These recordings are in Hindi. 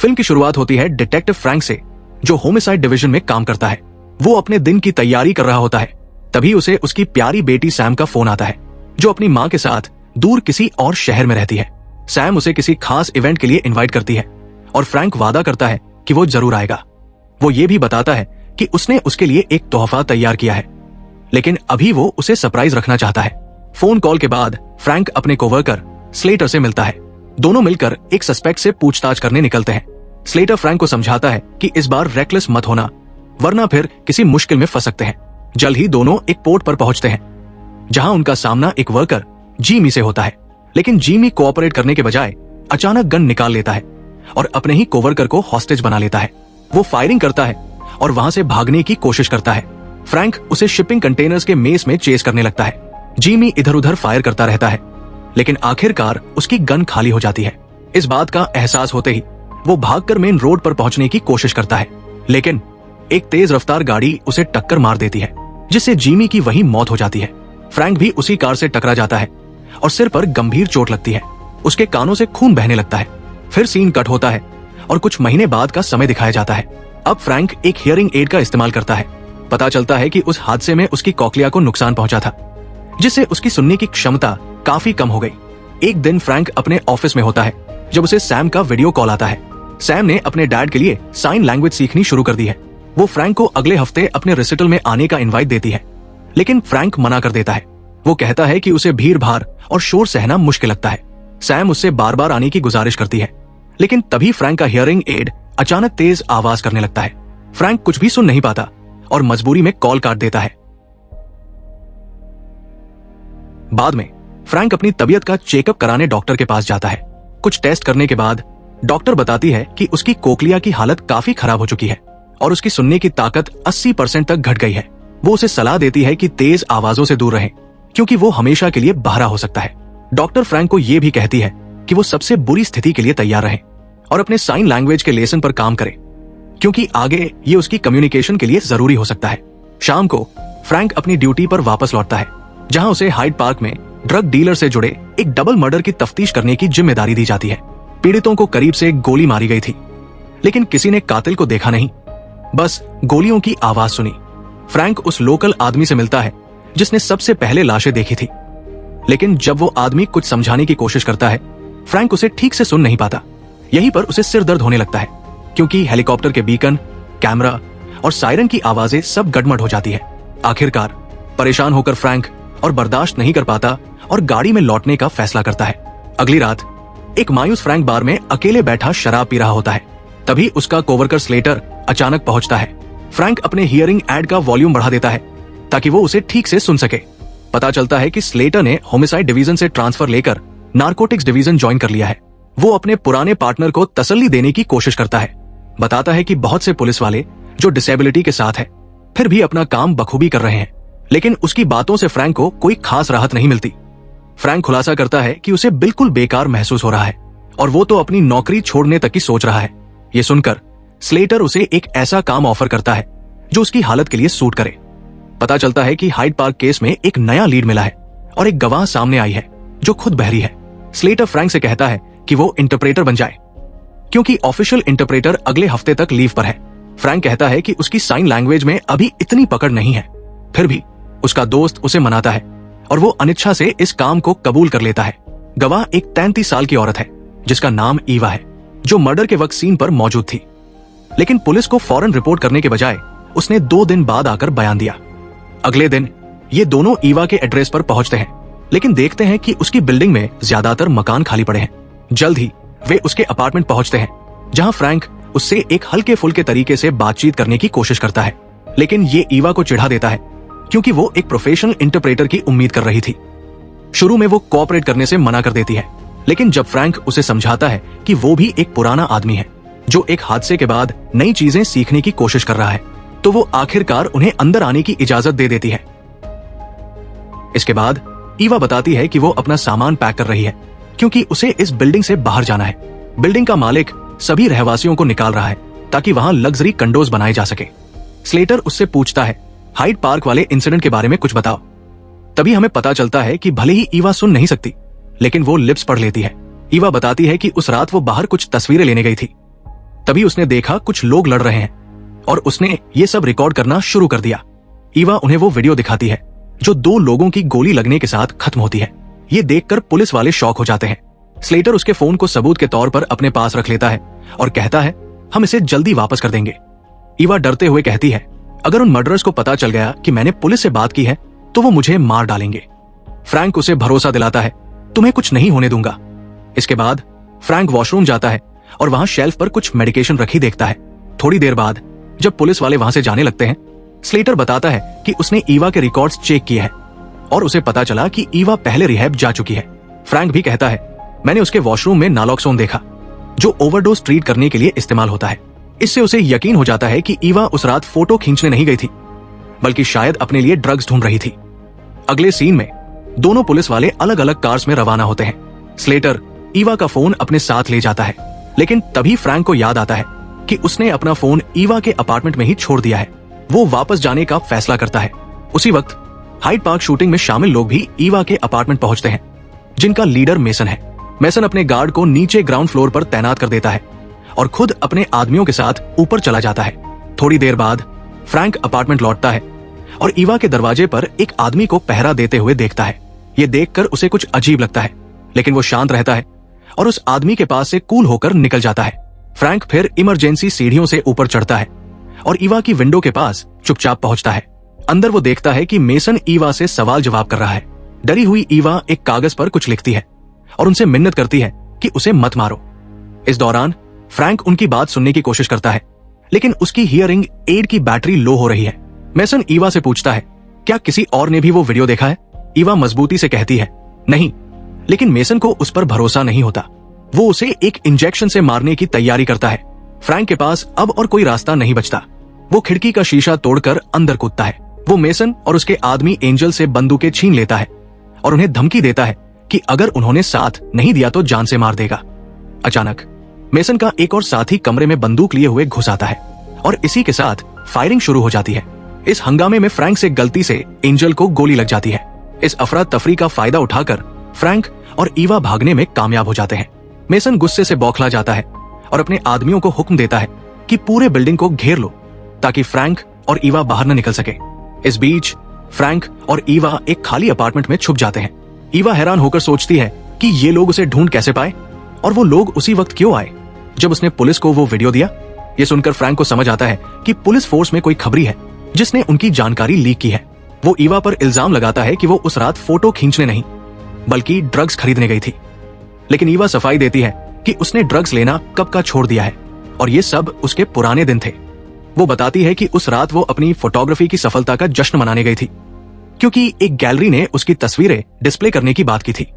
फिल्म की शुरुआत होती है डिटेक्टिव फ्रैंक से, जो होमिसाइड डिवीजन में काम करता है। वो अपने दिन की तैयारी कर रहा होता है, तभी उसे उसकी प्यारी बेटी सैम का फोन आता है, जो अपनी माँ के साथ दूर किसी और शहर में रहती है। सैम उसे किसी खास इवेंट के लिए इनवाइट करती है और फ्रैंक वादा करता है कि वो जरूर आएगा। वो ये भी बताता है कि उसने उसके लिए एक तोहफा तैयार किया है, लेकिन अभी वो उसे सरप्राइज रखना चाहता है। फोन कॉल के बाद फ्रैंक अपने कोवर्कर स्लेटर से मिलता है। दोनों मिलकर एक सस्पेक्ट से पूछताछ करने निकलते हैं। स्लेटर फ्रैंक को समझाता है कि इस बार रेकलेस मत होना, वरना फिर किसी मुश्किल में फंस सकते हैं। जल्द ही दोनों एक पोर्ट पर पहुंचते हैं, जहां उनका सामना एक वर्कर जीमी से होता है। लेकिन जीमी कोऑपरेट करने के बजाय अचानक गन निकाल लेता है और अपने ही कोवर्कर को हॉस्टेज बना लेता है। वो फायरिंग करता है और वहां से भागने की कोशिश करता है। फ्रैंक उसे शिपिंग कंटेनर्स के मेस में चेस करने लगता है। जीमी इधर उधर फायर करता रहता है, लेकिन आखिरकार उसकी गन खाली हो जाती है। इस बात का एहसास होते ही वो भागकर मेन रोड पर पहुंचने की कोशिश करता है, लेकिन एक तेज रफ्तार गाड़ी उसे टक्कर मार देती है, जिससे जीमी की वहीं मौत हो जाती है। फ्रैंक भी उसी कार से टकरा जाता है और सिर पर गंभीर चोट लगती है। उसके कानों से खून बहने लगता है। फिर सीन कट होता है और कुछ महीने बाद का समय दिखाया जाता है। अब फ्रैंक एक हियरिंग एड का इस्तेमाल करता है। पता चलता है कि उस हादसे में उसकी कॉकलिया को नुकसान पहुंचा था, जिससे उसकी सुनने की क्षमता काफी कम हो गई। एक दिन फ्रैंक अपने ऑफिस में होता है जब उसे सैम का वीडियो कॉल आता है। सैम ने अपने डैड के लिए साइन लैंग्वेज सीखनी शुरू कर दी है। वो फ्रैंक को अगले हफ्ते अपने रिसिटल में आने का इनवाइट देती है, लेकिन फ्रैंक मना कर देता है। वो कहता है कि उसे भीड़ भाड़ और शोर सहना मुश्किल लगता है। सैम उससे बार बार आने की गुजारिश करती है, लेकिन तभी फ्रैंक का हियरिंग एड अचानक तेज आवाज करने लगता है। फ्रैंक कुछ भी सुन नहीं पाता और मजबूरी में कॉल काट देता है। बाद में फ्रैंक अपनी तबीयत का चेकअप कराने डॉक्टर के पास जाता है। कुछ टेस्ट करने के बाद डॉक्टर बताती है कि उसकी कोकलिया की हालत काफी खराब हो चुकी है और उसकी सुनने की ताकत 80% तक घट गई है। वो उसे सलाह देती है कि तेज आवाजों से दूर रहे, क्योंकि वो हमेशा के लिए बहरा हो सकता है। डॉक्टर फ्रैंक को ये भी कहती है कि वो सबसे बुरी स्थिति के लिए तैयार रहे और अपने साइन लैंग्वेज के लेसन पर काम करे, क्योंकि आगे ये उसकी कम्युनिकेशन के लिए जरूरी हो सकता है। शाम को फ्रैंक अपनी ड्यूटी पर वापस लौटता है, जहां उसे हाइड पार्क में ड्रग डीलर से जुड़े एक डबल मर्डर की तफ्तीश करने की जिम्मेदारी दी जाती है। पीड़ितों को करीब से गोली मारी गई थी, लेकिन किसी ने कातिल को देखा नहीं, बस गोलियों की आवाज सुनी। फ्रैंक उस लोकल आदमी से मिलता है जिसने सबसे पहले लाशें देखी थी, लेकिन जब वो आदमी कुछ समझाने की कोशिश करता है, फ्रैंक उसे ठीक से सुन नहीं पाता। यहीं पर उसे सिर दर्द होने लगता है, क्योंकि हेलीकॉप्टर के बीकन, कैमरा और सायरन की आवाजें सब गड़बड़ हो जाती है। आखिरकार परेशान होकर फ्रैंक और बर्दाश्त नहीं कर पाता और गाड़ी में लौटने का फैसला करता है। अगली रात एक मायूस फ्रैंक बार में अकेले बैठा शराब पी रहा होता है। तभी उसका कोवर्कर स्लेटर अचानक पहुंचता है। फ्रैंक अपने हियरिंग एड का वॉल्यूम बढ़ा देता है ताकि वो उसे ठीक से सुन सके। पता चलता है कि स्लेटर ने होमिसाइड डिवीजन से ट्रांसफर लेकर नारकोटिक्स डिवीजन ज्वाइन कर लिया है। वो अपने पुराने पार्टनर को तसल्ली देने की कोशिश करता है। बताता है कि बहुत से पुलिस वाले जो डिसेबिलिटी के साथ है, फिर भी अपना काम बखूबी कर रहे हैं, लेकिन उसकी बातों से फ्रैंक को कोई खास राहत नहीं मिलती। फ्रैंक खुलासा करता है कि उसे बिल्कुल बेकार महसूस हो रहा है और वो तो अपनी नौकरी छोड़ने तक की सोच रहा है। ये सुनकर स्लेटर उसे एक ऐसा काम ऑफर करता है जो उसकी हालत के लिए सूट करे। पता चलता है कि हाइड पार्क केस में एक नया लीड मिला है और एक गवाह सामने आई है जो खुद बहरी है। स्लेटर फ्रैंक से कहता है कि वो इंटरप्रेटर बन जाए, क्योंकि ऑफिशियल इंटरप्रेटर अगले हफ्ते तक लीव पर है। फ्रैंक कहता है कि उसकी साइन लैंग्वेज में अभी इतनी पकड़ नहीं है, फिर भी उसका दोस्त उसे मनाता है और वो अनिच्छा से इस काम को कबूल कर लेता है। गवाह एक 33 साल की औरत है जिसका नाम ईवा है, जो मर्डर के वक्त सीन पर मौजूद थी, लेकिन पुलिस को फौरन रिपोर्ट करने के बजाय उसने 2 दिन बाद आकर बयान दिया। अगले दिन ये दोनों ईवा के एड्रेस पर पहुंचते हैं, लेकिन देखते हैं कि उसकी बिल्डिंग में ज्यादातर मकान खाली पड़े हैं। जल्द ही वे उसके अपार्टमेंट पहुंचते हैं, जहां फ्रैंक उससे एक हल्के फुल्के तरीके से बातचीत करने की कोशिश करता है, लेकिन ये ईवा को चिढ़ा देता है, क्योंकि वो एक प्रोफेशनल इंटरप्रेटर की उम्मीद कर रही थी। शुरू में वो कोऑपरेट करने से मना कर देती है, लेकिन जब फ्रैंक उसे समझाता है कि वो भी एक पुराना आदमी है जो एक हादसे के बाद नई चीजें सीखने की कोशिश कर रहा है, तो वो आखिरकार उन्हें अंदर आने की इजाजत दे देती है। इसके बाद ईवा बताती है कि वो अपना सामान पैक कर रही है, क्योंकि उसे इस बिल्डिंग से बाहर जाना है। बिल्डिंग का मालिक सभी रहवासियों को निकाल रहा है ताकि वहां लग्जरी कंडोज बनाए जा सके। स्लेटर उससे पूछता है, हाइड पार्क वाले इंसिडेंट के बारे में कुछ बताओ। तभी हमें पता चलता है कि भले ही ईवा सुन नहीं सकती, लेकिन वो लिप्स पढ़ लेती है। ईवा बताती है कि उस रात वो बाहर कुछ तस्वीरें लेने गई थी। तभी उसने देखा कुछ लोग लड़ रहे हैं और उसने ये सब रिकॉर्ड करना शुरू कर दिया। ईवा उन्हें वो वीडियो दिखाती है जो 2 लोगों की गोली लगने के साथ खत्म होती है। ये देखकर पुलिस वाले शॉक हो जाते हैं। स्लेटर उसके फोन को सबूत के तौर पर अपने पास रख लेता है और कहता है, हम इसे जल्दी वापस कर देंगे। ईवा डरते हुए कहती है, अगर उन मर्डरर्स को पता चल गया कि मैंने पुलिस से बात की है तो वो मुझे मार डालेंगे। फ्रैंक उसे भरोसा दिलाता है, तुम्हें कुछ नहीं होने दूंगा। इसके बाद फ्रैंक वॉशरूम जाता है और वहां शेल्फ पर कुछ मेडिकेशन रखी देखता है। थोड़ी देर बाद जब पुलिस वाले वहां से जाने लगते हैं, स्लेटर बताता है कि उसने ईवा के रिकॉर्ड्स चेक किए हैं और उसे पता चला कि ईवा पहले रिहैब जा चुकी है। फ्रैंक भी कहता है, मैंने उसके वॉशरूम में नालोक्सोन देखा जो ओवरडोज ट्रीट करने के लिए इस्तेमाल होता है। इससे उसे यकीन हो जाता है कि ईवा उस रात फोटो खींचने नहीं गई थी बल्कि शायद अपने लिए ड्रग्स ढूंढ रही थी। अगले सीन में दोनों पुलिस वाले अलग अलग कार्स में रवाना होते हैं। स्लेटर ईवा का फोन अपने साथ ले जाता है, लेकिन तभी फ्रैंक को याद आता है कि उसने अपना फोन ईवा के अपार्टमेंट में ही छोड़ दिया है। वो वापस जाने का फैसला करता है। उसी वक्त हाइड पार्क शूटिंग में शामिल लोग भी ईवा के अपार्टमेंट पहुंचते हैं, जिनका लीडर मेसन है। मेसन अपने गार्ड को नीचे ग्राउंड फ्लोर पर तैनात कर देता है और खुद अपने आदमियों के साथ ऊपर चला जाता है। थोड़ी देर बाद फ्रैंक अपार्टमेंट लौटता है और ईवा के दरवाजे पर एक आदमी को पहरा देते हुए देखता है। ये देखकर उसे कुछ अजीब लगता है, लेकिन वो शांत रहता है और उस आदमी के पास से कूल होकर निकल जाता है। फ्रैंक फिर इमरजेंसी सीढ़ियों से ऊपर चढ़ता है और ईवा की विंडो के पास चुपचाप पहुंचता है। अंदर वो देखता है कि मेसन ईवा से सवाल जवाब कर रहा है। डरी हुई ईवा एक कागज पर कुछ लिखती है और उनसे मिन्नत करती है कि उसे मत मारो। इस दौरान फ्रैंक उनकी बात सुनने की कोशिश करता है, लेकिन उसकी हियरिंग एड की बैटरी लो हो रही है। मेसन ईवा से पूछता है, क्या किसी और ने भी वो वीडियो देखा है? ईवा मजबूती से कहती है, नहीं, लेकिन मेसन को उस पर भरोसा नहीं होता। वो उसे एक इंजेक्शन से मारने की तैयारी करता है। फ्रैंक के पास अब और कोई रास्ता नहीं बचता। वो खिड़की का शीशा तोड़कर अंदर कूदता है। वो मेसन और उसके आदमी एंजल से बंदूकें छीन लेता है और उन्हें धमकी देता है कि अगर उन्होंने साथ नहीं दिया तो जान से मार देगा। अचानक मेसन का एक और साथी कमरे में बंदूक लिए हुए घुस आता है और इसी के साथ फायरिंग शुरू हो जाती है। इस हंगामे में फ्रैंक से गलती से एंजल को गोली लग जाती है। इस अफरा तफरी का फायदा उठाकर फ्रैंक और ईवा भागने में कामयाब हो जाते हैं। मेसन गुस्से से बौखला जाता है और अपने आदमियों को हुक्म देता है कि पूरे बिल्डिंग को घेर लो ताकि फ्रैंक और ईवा बाहर न निकल सके। इस बीच फ्रैंक और ईवा एक खाली अपार्टमेंट में छुप जाते हैं। ईवा हैरान होकर सोचती है कि ये लोग उसे ढूंढ कैसे पाए और वो लोग उसी वक्त क्यों आए जब उसने पुलिस को वो वीडियो दिया। ये सुनकर फ्रैंक को समझ आता है कि पुलिस फोर्स में कोई खबरी है जिसने उनकी जानकारी लीक की है। वो ईवा पर इल्जाम लगाता है कि वो उस रात फोटो खींचने नहीं बल्कि ड्रग्स खरीदने गई थी, लेकिन ईवा सफाई देती है कि उसने ड्रग्स लेना कब का छोड़ दिया है और ये सब उसके पुराने दिन थे। वो बताती है कि उस रात वो अपनी फोटोग्राफी की सफलता का जश्न मनाने गई थी क्योंकि एक गैलरी ने उसकी तस्वीरें डिस्प्ले करने की बात की थी।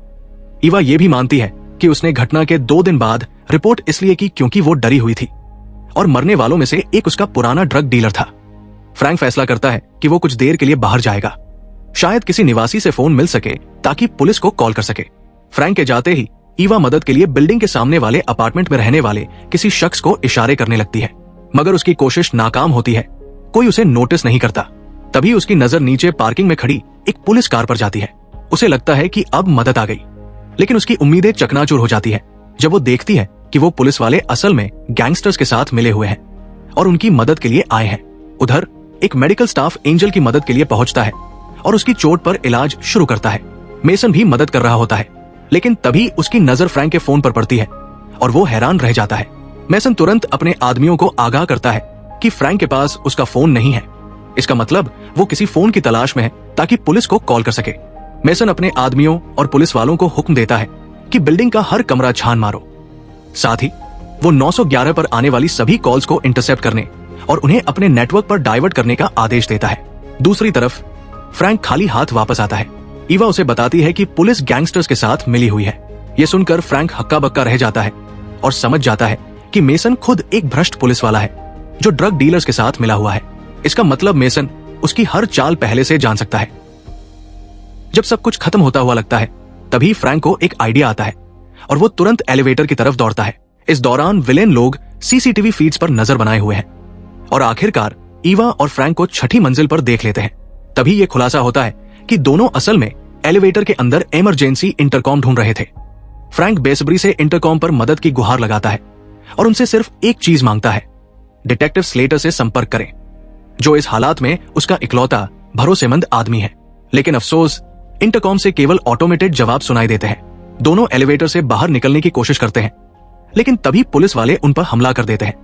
ईवा ये भी मानती है कि उसने घटना के 2 दिन बाद रिपोर्ट इसलिए की क्योंकि वो डरी हुई थी और मरने वालों में से एक उसका पुराना ड्रग डीलर था। फ्रैंक फैसला करता है कि वो कुछ देर के लिए बाहर जाएगा, शायद किसी निवासी से फोन मिल सके ताकि पुलिस को कॉल कर सके। फ्रैंक के जाते ही ईवा मदद के लिए बिल्डिंग के सामने वाले अपार्टमेंट में रहने वाले किसी शख्स को इशारे करने लगती है, मगर उसकी कोशिश नाकाम होती है। कोई उसे नोटिस नहीं करता। तभी उसकी नजर नीचे पार्किंग में खड़ी एक पुलिस कार पर जाती है। उसे लगता है कि अब मदद आ गई, लेकिन उसकी उम्मीदें चकनाचूर हो जाती है जब वो देखती है कि वो पुलिस वाले असल में गैंगस्टर्स के साथ मिले हुए हैं और उनकी मदद के लिए आए हैं। उधर एक मेडिकल स्टाफ एंजल की मदद के लिए पहुंचता है और उसकी चोट पर इलाज शुरू करता है। मेसन भी मदद कर रहा होता है, लेकिन तभी उसकी नजर फ्रैंक के फोन पर पड़ती है और वो हैरान रह जाता है। मेसन तुरंत अपने आदमियों को आगाह करता है कि फ्रैंक के पास उसका फोन नहीं है। इसका मतलब वो किसी फोन की तलाश में है ताकि पुलिस को कॉल कर सके। मेसन अपने आदमियों और पुलिस वालों को हुक्म देता है कि बिल्डिंग का हर कमरा छान मारो। साथ ही वो 911 पर आने वाली सभी कॉल्स को इंटरसेप्ट करने और उन्हें अपने नेटवर्क पर डाइवर्ट करने का आदेश देता है। दूसरी तरफ फ्रैंक खाली हाथ वापस आता है। ईवा उसे बताती है कि पुलिस गैंगस्टर्स के साथ मिली हुई है। ये सुनकर फ्रैंक हक्का बक्का रह जाता है और समझ जाता है कि मेसन खुद एक भ्रष्ट पुलिस वाला है जो ड्रग डीलर्स के साथ मिला हुआ है। इसका मतलब मेसन उसकी हर चाल पहले से जान सकता है। जब सब कुछ खत्म होता हुआ लगता है, तभी फ्रैंक को एक आइडिया आता है और वो तुरंत एलिवेटर की तरफ दौड़ता है। इस दौरान विलेन लोग सीसीटीवी फीड्स पर नजर बनाए हुए हैं और आखिरकार ईवा और फ्रैंक को 6ठी मंजिल पर देख लेते हैं। तभी ये खुलासा होता है कि दोनों असल में एलिवेटर के अंदर इमरजेंसी इंटरकॉम ढूंढ रहे थे। फ्रैंक बेसब्री से इंटरकॉम पर मदद की गुहार लगाता है, और उनसे सिर्फ एक चीज मांगता है, डिटेक्टिव स्लेटर से संपर्क करें, जो इस हालात में उसका इकलौता भरोसेमंद आदमी है। लेकिन अफसोस, इंटरकॉम से केवल ऑटोमेटेड जवाब सुनाई देते हैं। दोनों एलिवेटर से बाहर निकलने की कोशिश करते हैं, लेकिन तभी पुलिस वाले उन पर हमला कर देते हैं,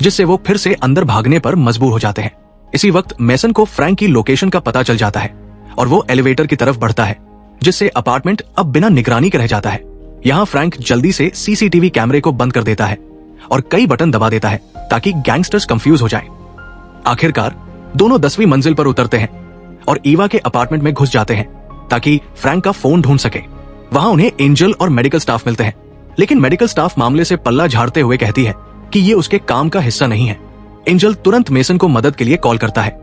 जिससे वो फिर से अंदर भागने पर मजबूर हो जाते हैं। इसी वक्त मेसन को फ्रैंक की लोकेशन का पता चल जाता है और वो एलिवेटर की तरफ बढ़ता है, जिससे अपार्टमेंट अब बिना निगरानी के रह जाता है। यहाँ फ्रैंक जल्दी से सीसीटीवी कैमरे को बंद कर देता है और कई बटन दबा देता है ताकि गैंगस्टर्स कंफ्यूज हो जाएं। आखिरकार दोनों 10वीं मंजिल पर उतरते हैं और ईवा के अपार्टमेंट में घुस जाते हैं ताकि फ्रैंक का फोन ढूंढ सके। वहां उन्हें एंजल और मेडिकल स्टाफ मिलते हैं, लेकिन मेडिकल स्टाफ मामले से पल्ला झाड़ते हुए कहती है कि ये उसके काम का हिस्सा नहीं है। एंजल तुरंत मेसन को मदद के लिए कॉल करता है,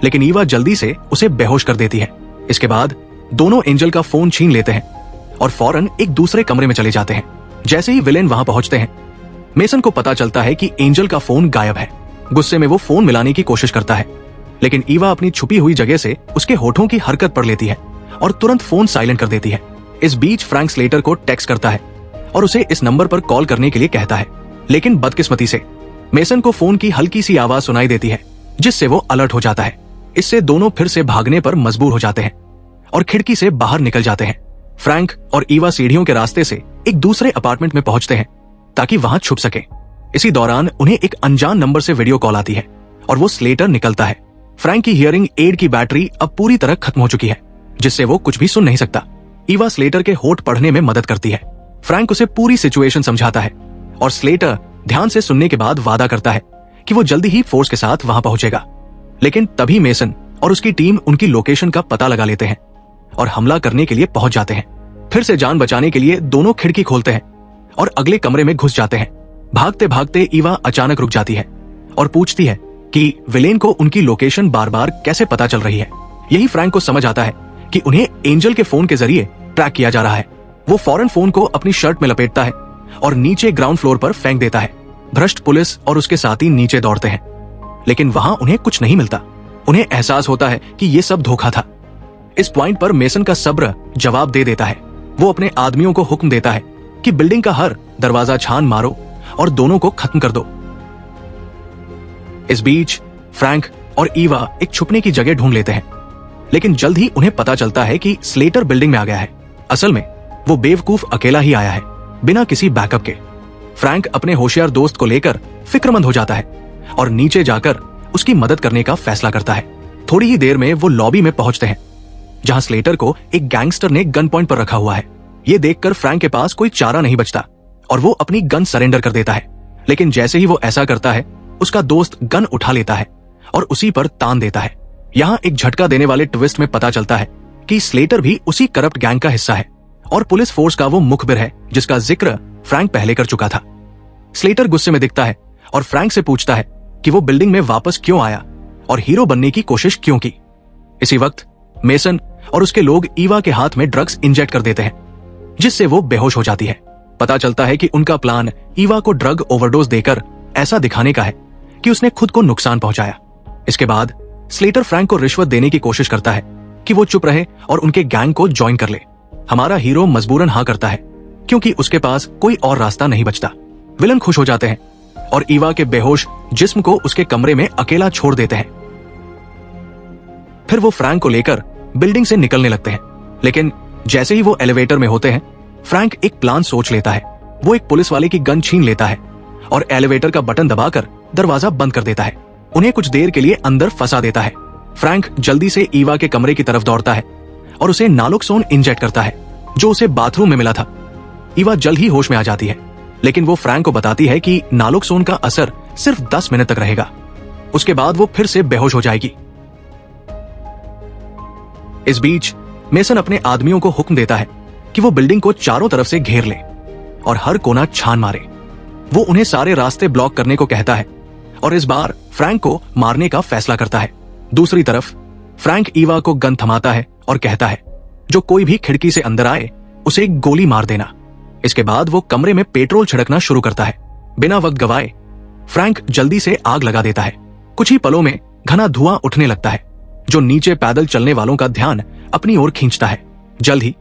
लेकिन ईवा जल्दी से उसे बेहोश कर देती है। इसके बाद दोनों एंजल का फोन छीन लेते हैं और फौरन एक दूसरे कमरे में चले जाते हैं। जैसे ही विलेन वहां पहुंचते हैं, मेसन को पता चलता है कि एंजल का फोन गायब है। गुस्से में वो फोन मिलाने की कोशिश करता है, लेकिन ईवा अपनी छुपी हुई जगह से उसके होठों की हरकत पढ़ लेती है और तुरंत फोन साइलेंट कर देती है। इस बीच फ्रैंक स्लेटर को टेक्स्ट करता है और उसे इस नंबर पर कॉल करने के लिए कहता है, लेकिन बदकिस्मती से मेसन को फोन की हल्की सी आवाज सुनाई देती है, जिससे वो अलर्ट हो जाता है। इससे दोनों फिर से भागने पर मजबूर हो जाते हैं और खिड़की से बाहर निकल जाते हैं। फ्रैंक और ईवा सीढ़ियों के रास्ते से एक दूसरे अपार्टमेंट में पहुंचते हैं ताकि वहां छुप सके। इसी दौरान उन्हें एक अनजान नंबर से वीडियो कॉल आती है और वो स्लेटर निकलता है। फ्रैंक की हियरिंग एड की बैटरी अब पूरी तरह खत्म हो चुकी है, जिससे वो कुछ भी सुन नहीं सकता। ईवा स्लेटर के होठ पढ़ने में मदद करती है। फ्रैंक उसे पूरी सिचुएशन समझाता है और स्लेटर ध्यान से सुनने के बाद वादा करता है कि वो जल्दी ही फोर्स के साथ वहां पहुंचेगा। लेकिन तभी मेसन और उसकी टीम उनकी लोकेशन का पता लगा लेते हैं और हमला करने के लिए पहुंच जाते हैं। फिर से जान बचाने के लिए दोनों खिड़की खोलते हैं और अगले कमरे में घुस जाते हैं। भागते भागते ईवा अचानक रुक जाती है और पूछती है कि विलेन को उनकी लोकेशन बार बार कैसे पता चल रही है। यही फ्रैंक को समझ आता है कि उन्हें एंजल के फोन के जरिए ट्रैक किया जा रहा है। वो फौरन फोन को अपनी शर्ट में लपेटता है और नीचे ग्राउंड फ्लोर पर फेंक देता है। भ्रष्ट पुलिस और उसके साथी नीचे दौड़ते हैं, लेकिन वहां उन्हें कुछ नहीं मिलता। उन्हें एहसास होता है कि ये सब धोखा था। इस पॉइंट पर मेसन का सब्र जवाब दे देता है। वो अपने आदमियों को हुक्म देता है कि बिल्डिंग का हर दरवाजा छान मारो और दोनों को खत्म कर दो। इस बीच फ्रैंक और ईवा एक छुपने की जगह ढूंढ लेते हैं, लेकिन जल्द ही उन्हें पता चलता है कि स्लेटर बिल्डिंग में आ गया है। असल में वो बेवकूफ अकेला ही आया है, बिना किसी बैकअप के। फ्रैंक अपने होशियार दोस्त को लेकर फिक्रमंद हो जाता है और नीचे जाकर उसकी मदद करने का फैसला करता है। थोड़ी ही देर में वो लॉबी में पहुंचते हैं, जहां स्लेटर को एक गैंगस्टर ने गन पॉइंट पर रखा हुआ है। ये देखकर फ्रैंक के पास कोई चारा नहीं बचता और वो अपनी गन सरेंडर कर देता है। लेकिन जैसे ही वो ऐसा करता है, उसका दोस्त गन उठा लेता है और उसी पर तान देता है। यहाँ एक झटका देने वाले ट्विस्ट में पता चलता है कि स्लेटर भी उसी करप्ट गैंग का हिस्सा है और पुलिस फोर्स का वो मुखबिर है जिसका जिक्र फ्रैंक पहले कर चुका था। स्लेटर गुस्से में दिखता है और फ्रैंक से पूछता है कि वो बिल्डिंग में वापस क्यों आया और हीरो बनने की कोशिश क्यों की। इसी वक्त मेसन और उसके लोग ईवा के हाथ में ड्रग्स इंजेक्ट कर देते हैं, जिससे वो बेहोश हो जाती है। पता चलता है कि उनका प्लान ईवा को ड्रग ओवरडोज देकर ऐसा दिखाने का है कि उसने खुद को नुकसान पहुंचाया। इसके बाद स्लेटर फ्रैंक को रिश्वत देने की कोशिश करता है कि वो चुप रहे और उनके गैंग को ज्वाइन कर ले। हमारा हीरो मजबूरन हाँ करता है, क्योंकि उसके पास कोई और रास्ता नहीं बचता। विलन खुश हो जाते हैं और ईवा के बेहोश जिस्म को उसके कमरे में अकेला छोड़ देते हैं। फिर वो फ्रैंक को लेकर बिल्डिंग से निकलने लगते हैं, लेकिन जैसे ही वो एलिवेटर में होते हैं, फ्रैंक एक प्लान सोच लेता है। वो एक पुलिस वाले की गन छीन लेता है और एलिवेटर का बटन दबाकर दरवाजा बंद कर देता है। उन्हें कुछ देर के लिए अंदर फंसा देता है। फ्रैंक जल्दी से ईवा के कमरे की तरफ दौड़ता है और उसे नालोक्सोन इंजेक्ट करता है, जो उसे बाथरूम में मिला था। ईवा जल्द ही होश में आ जाती है, लेकिन वो फ्रैंक को बताती है कि नालोक्सोन का असर सिर्फ 10 मिनट तक रहेगा, उसके बाद वो फिर से बेहोश हो जाएगी। इस बीच मेसन अपने आदमियों को हुक्म देता है कि वो बिल्डिंग को चारों तरफ से घेर ले और हर कोना छान मारे। वो उन्हें सारे रास्ते ब्लॉक करने को कहता है और इस बार फ्रैंक को मारने का फैसला करता है। दूसरी तरफ फ्रैंक ईवा को गन थमाता है और कहता है, जो कोई भी खिड़की से अंदर आए उसे एक गोली मार देना। इसके बाद वो कमरे में पेट्रोल छिड़कना शुरू करता है। बिना वक्त गवाए फ्रैंक जल्दी से आग लगा देता है। कुछ ही पलों में घना धुआं उठने लगता है, जो नीचे पैदल चलने वालों का ध्यान अपनी ओर खींचता है। जल्द ही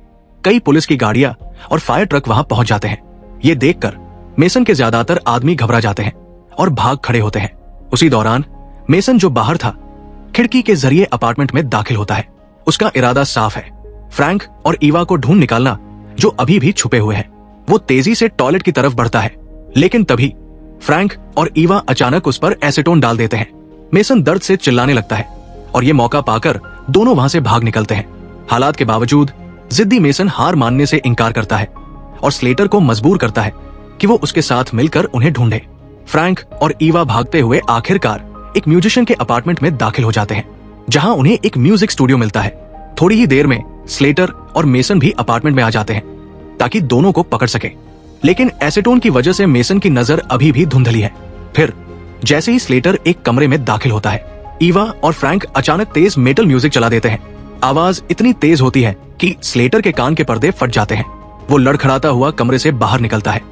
कई पुलिस की गाड़ियां और फायर ट्रक वहां पहुंच जाते हैं। ये देखकर मेसन के ज्यादातर आदमी घबरा जाते हैं और भाग खड़े होते हैं। उसी दौरान मेसन, जो बाहर था, खिड़की के जरिए अपार्टमेंट में दाखिल होता है। उसका इरादा साफ है, फ्रैंक और ईवा को ढूंढ निकालना, जो अभी भी छुपे हुए हैं। वो तेजी से टॉयलेट की तरफ बढ़ता है, लेकिन तभी फ्रैंक और ईवा अचानक उस पर एसीटोन डाल देते हैं। मेसन दर्द से चिल्लाने लगता है और ये मौका पाकर दोनों वहां से भाग निकलते हैं। हालात के बावजूद जिद्दी मेसन हार मानने से इनकार करता है और स्लेटर को मजबूर करता है कि वो उसके साथ मिलकर उन्हें ढूंढे। फ्रैंक और ईवा भागते हुए आखिरकार एक म्यूजिशियन के अपार्टमेंट में दाखिल हो जाते हैं, जहां उन्हें एक म्यूजिक स्टूडियो मिलता है। थोड़ी ही देर में स्लेटर और मेसन भी अपार्टमेंट में आ जाते हैं ताकि दोनों को पकड़ सके, लेकिन एसीटोन की वजह से मेसन की नजर अभी भी धुंधली है। फिर जैसे ही स्लेटर एक कमरे में दाखिल होता है, ईवा और फ्रैंक अचानक तेज मेटल म्यूजिक चला देते हैं। आवाज इतनी तेज होती है कि स्लेटर के कान के पर्दे फट जाते हैं। वो लड़खड़ाता हुआ कमरे से बाहर निकलता है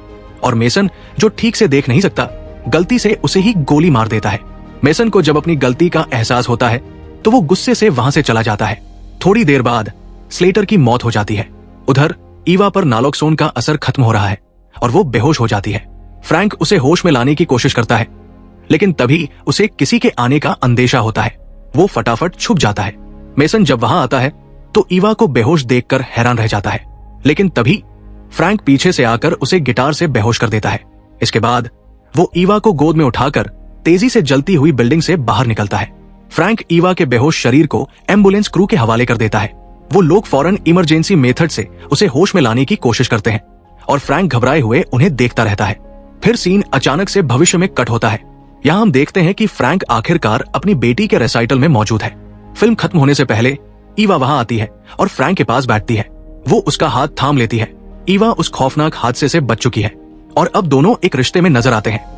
और मेसन, जो ठीक से देख नहीं सकता, गलती से उसे ही गोली मार देता है। मेसन को जब अपनी गलती का एहसास होता है तो वो गुस्से से वहां से चला जाता है। थोड़ी देर बाद स्लेटर की मौत हो जाती है। उधर ईवा पर नालोक्सोन का असर खत्म हो रहा है और वो बेहोश हो जाती है। फ्रैंक उसे होश में लाने की कोशिश करता है, लेकिन तभी उसे किसी के आने का अंदेशा होता है। वो फटाफट छुप जाता है। मेसन जब वहां आता है तो ईवा को बेहोश देखकर हैरान रह जाता है, लेकिन तभी फ्रैंक पीछे से आकर उसे गिटार से बेहोश कर देता है। इसके बाद वो ईवा को गोद में उठाकर तेजी से जलती हुई बिल्डिंग से बाहर निकलता है। फ्रैंक ईवा के बेहोश शरीर को एम्बुलेंस क्रू के हवाले कर देता है। वो लोग फौरन इमरजेंसी मेथड से उसे होश में लाने की कोशिश करते हैं और फ्रैंक घबराए हुए उन्हें देखता रहता है। फिर सीन अचानक से भविष्य में कट होता है। यहाँ हम देखते हैं कि फ्रैंक आखिरकार अपनी बेटी के रेसाइटल में मौजूद है। फिल्म खत्म होने से पहले ईवा वहां आती है और फ्रैंक के पास बैठती है। वो उसका हाथ थाम लेती है। ईवा उस खौफनाक हादसे से बच चुकी है और अब दोनों एक रिश्ते में नजर आते हैं।